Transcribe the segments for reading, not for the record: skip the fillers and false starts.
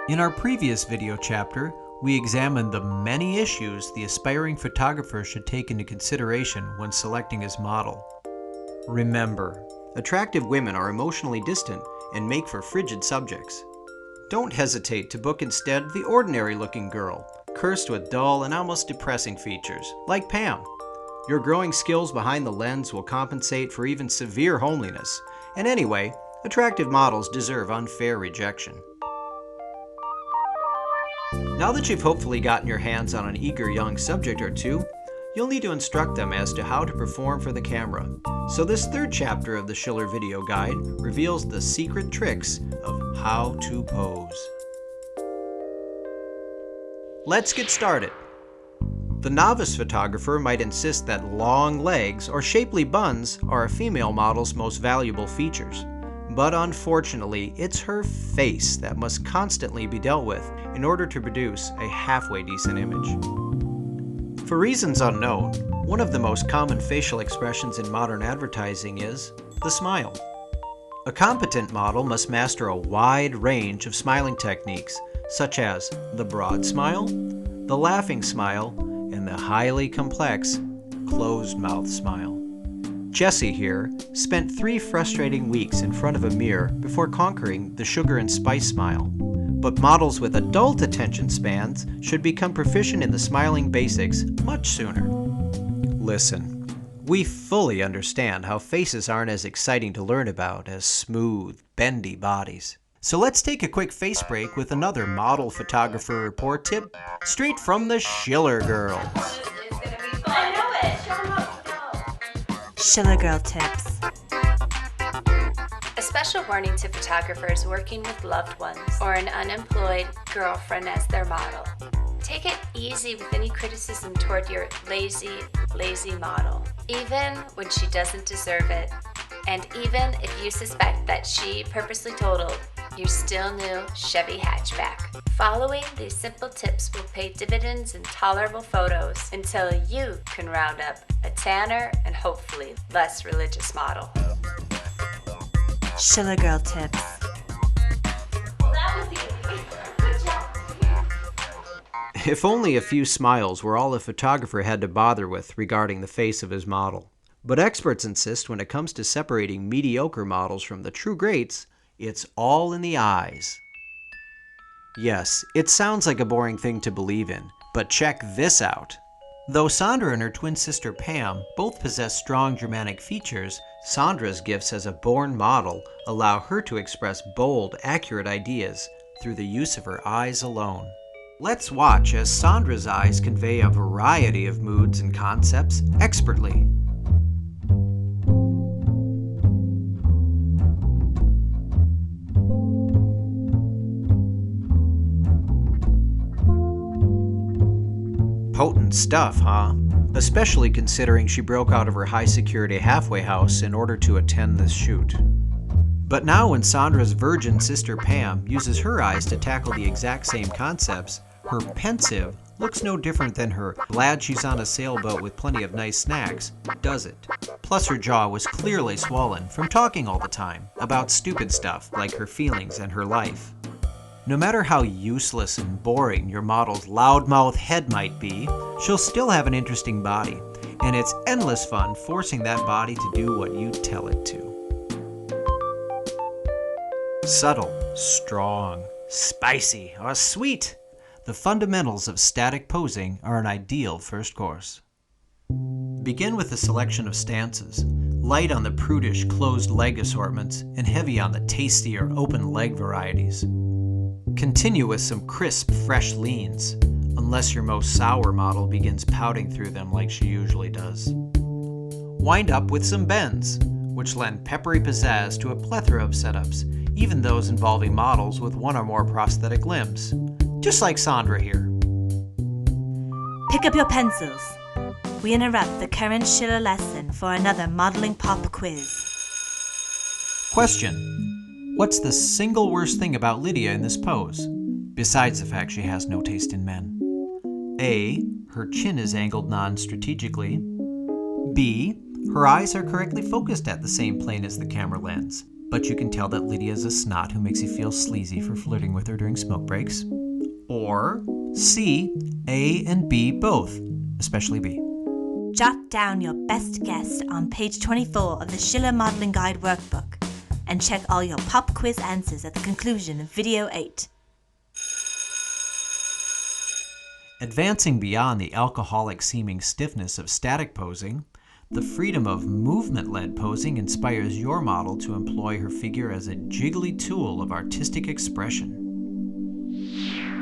In our previous video chapter, we examined the many issues the aspiring photographer should take into consideration when selecting his model. Remember, attractive women are emotionally distant and make for frigid subjects. Don't hesitate to book instead the ordinary-looking girl, cursed with dull and almost depressing features, like Pam. Your growing skills behind the lens will compensate for even severe homeliness, and anyway, attractive models deserve unfair rejection. Now that you've hopefully gotten your hands on an eager young subject or two, you'll need to instruct them as to how to perform for the camera. So this third chapter of the Schiller video guide reveals the secret tricks of how to pose. Let's get started. The novice photographer might insist that long legs or shapely buns are a female model's most valuable features. But unfortunately, it's her face that must constantly be dealt with in order to produce a halfway decent image. For reasons unknown, one of the most common facial expressions in modern advertising is the smile. A competent model must master a wide range of smiling techniques, such as the broad smile, the laughing smile, and the highly complex closed-mouth smile. Jessie here spent 3 frustrating weeks in front of a mirror before conquering the sugar and spice smile. But models with adult attention spans should become proficient in the smiling basics much sooner. Listen, we fully understand how faces aren't as exciting to learn about as smooth, bendy bodies. So let's take a quick face break with another model photographer report tip straight from the Schiller girls. Schiller Girl Tips. A special warning to photographers working with loved ones or an unemployed girlfriend as their model. Take it easy with any criticism toward your lazy model, even when she doesn't deserve it. And even if you suspect that she purposely totaled your still new Chevy hatchback. Following these simple tips will pay dividends in tolerable photos until you can round up a tanner and hopefully less religious model. Schiller Girl Tips. If only a few smiles were all a photographer had to bother with regarding the face of his model. But experts insist when it comes to separating mediocre models from the true greats, it's all in the eyes. Yes, it sounds like a boring thing to believe in, but check this out. Though Sandra and her twin sister Pam both possess strong Germanic features, Sandra's gifts as a born model allow her to express bold, accurate ideas through the use of her eyes alone. Let's watch as Sandra's eyes convey a variety of moods and concepts expertly. Potent stuff, huh? Especially considering she broke out of her high-security halfway house in order to attend this shoot. But now when Sandra's virgin sister Pam uses her eyes to tackle the exact same concepts, her pensive looks no different than her glad she's on a sailboat with plenty of nice snacks, does it? Plus her jaw was clearly swollen from talking all the time about stupid stuff like her feelings and her life. No matter how useless and boring your model's loudmouth head might be, she'll still have an interesting body, and it's endless fun forcing that body to do what you tell it to. Subtle, strong, spicy, or sweet, the fundamentals of static posing are an ideal first course. Begin with a selection of stances, light on the prudish closed leg assortments and heavy on the tastier open leg varieties. Continue with some crisp, fresh leans, unless your most sour model begins pouting through them like she usually does. Wind up with some bends, which lend peppery pizzazz to a plethora of setups, even those involving models with one or more prosthetic limbs, just like Sandra here. Pick up your pencils. We interrupt the current Schiller lesson for another modeling pop quiz. Question. What's the single worst thing about Lydia in this pose, besides the fact she has no taste in men? A. Her chin is angled non-strategically. B. Her eyes are correctly focused at the same plane as the camera lens. but you can tell that Lydia's a snot who makes you feel sleazy for flirting with her during smoke breaks. Or C, A and B both, especially B. Jot down your best guess on page 24 of the Schiller Modeling Guide workbook and check all your pop quiz answers at the conclusion of video 8. Advancing beyond the alcoholic-seeming stiffness of static posing, the freedom of movement-led posing inspires your model to employ her figure as a jiggly tool of artistic expression.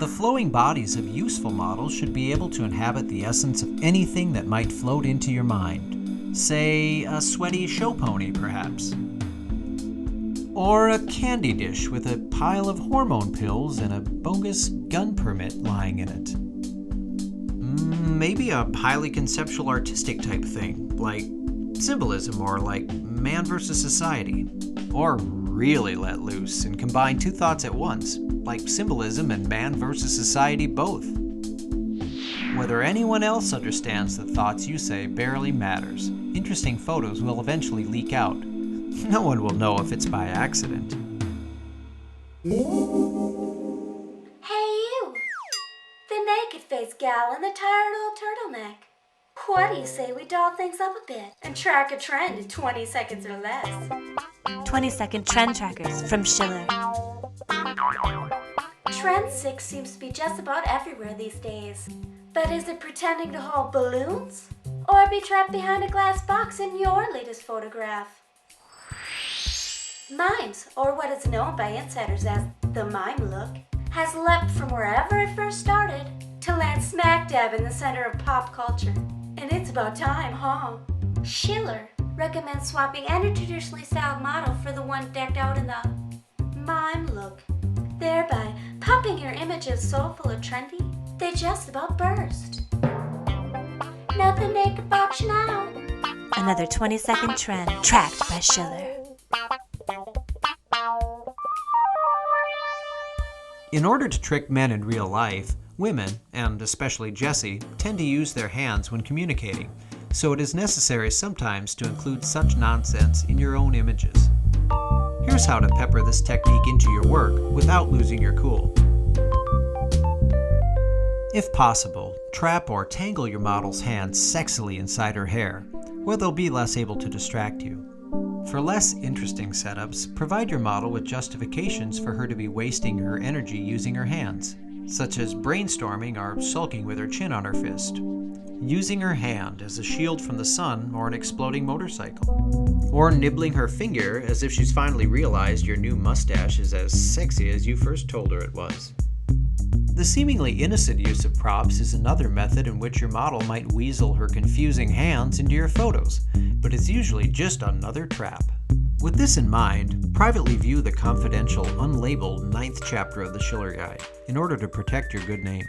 The flowing bodies of useful models should be able to inhabit the essence of anything that might float into your mind. Say, a sweaty show pony, perhaps. Or a candy dish with a pile of hormone pills and a bogus gun permit lying in it. Maybe a highly conceptual artistic type thing, like symbolism or like man versus society. Or really let loose and combine two thoughts at once, like symbolism and man versus society both. Whether anyone else understands the thoughts you say barely matters. Interesting photos will eventually leak out. No one will know if it's by accident. Hey you! The naked-faced gal in the tired old turtleneck. What do you say we doll things up a bit and track a trend in 20 seconds or less? 20-second trend trackers from Schiller. Trend 6 seems to be just about everywhere these days. But is it pretending to hold balloons? Or be trapped behind a glass box in your latest photograph? Mimes, or what is known by insiders as the mime look, has leapt from wherever it first started to land smack dab in the center of pop culture. And it's about time, huh? Schiller recommends swapping any traditionally styled model for the one decked out in the mime look, thereby pumping your images so full of trendy, they just about burst. Nothing naked box now. Another 20-second trend tracked by Schiller. In order to trick men in real life, women, and especially Jessie, tend to use their hands when communicating, so it is necessary sometimes to include such nonsense in your own images. Here's how to pepper this technique into your work without losing your cool. If possible, trap or tangle your model's hands sexily inside her hair, where they'll be less able to distract you. For less interesting setups, provide your model with justifications for her to be wasting her energy using her hands, such as brainstorming or sulking with her chin on her fist, using her hand as a shield from the sun or an exploding motorcycle, or nibbling her finger as if she's finally realized your new mustache is as sexy as you first told her it was. The seemingly innocent use of props is another method in which your model might weasel her confusing hands into your photos, but it's usually just another trap. With this in mind, privately view the confidential, unlabeled 9th chapter of the Schiller Guide in order to protect your good name.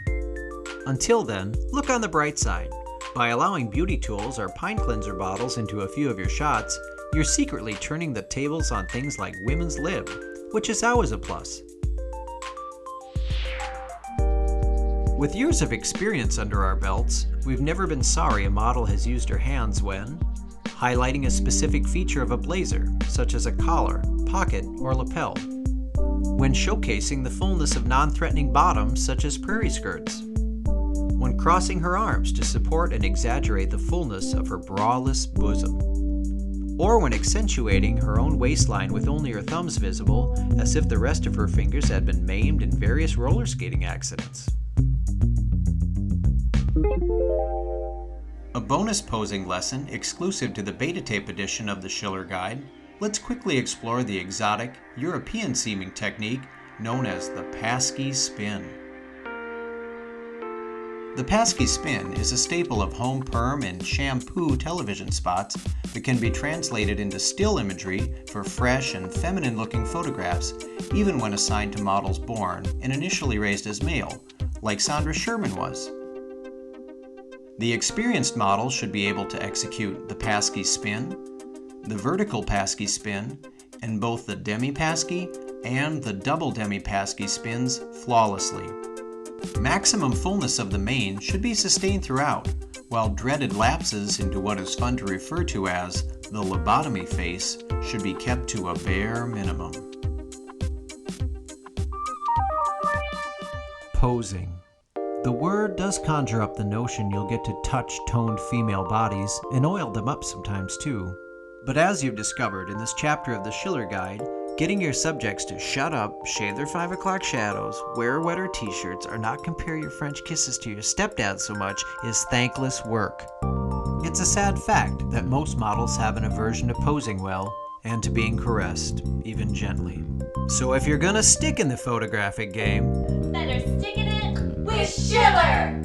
Until then, look on the bright side. By allowing beauty tools or pine cleanser bottles into a few of your shots, you're secretly turning the tables on things like women's lib, which is always a plus. With years of experience under our belts, we've never been sorry a model has used her hands when highlighting a specific feature of a blazer, such as a collar, pocket, or lapel, when showcasing the fullness of non-threatening bottoms, such as prairie skirts, when crossing her arms to support and exaggerate the fullness of her braless bosom, or when accentuating her own waistline with only her thumbs visible, as if the rest of her fingers had been maimed in various roller skating accidents. A bonus posing lesson exclusive to the beta tape edition of the Schiller Guide, let's quickly explore the exotic, European-seeming technique known as the Paskey spin. The Paskey spin is a staple of home perm and shampoo television spots that can be translated into still imagery for fresh and feminine-looking photographs, even when assigned to models born and initially raised as male, like Sandra Sherman was. The experienced model should be able to execute the Paskey spin, the vertical Paskey spin, and both the demi-Paskey and the double demi-Paskey spins flawlessly. Maximum fullness of the mane should be sustained throughout, while dreaded lapses into what is fun to refer to as The lobotomy face should be kept to a bare minimum. Posing. The word does conjure up the notion you'll get to touch toned female bodies and oil them up sometimes too. But as you've discovered in this chapter of the Schiller Guide, getting your subjects to shut up, shave their 5 o'clock shadows, wear wetter t-shirts, or not compare your French kisses to your stepdad so much is thankless work. It's a sad fact that most models have an aversion to posing well and to being caressed, even gently. So if you're gonna stick in the photographic game, Better stick in it with Schiller!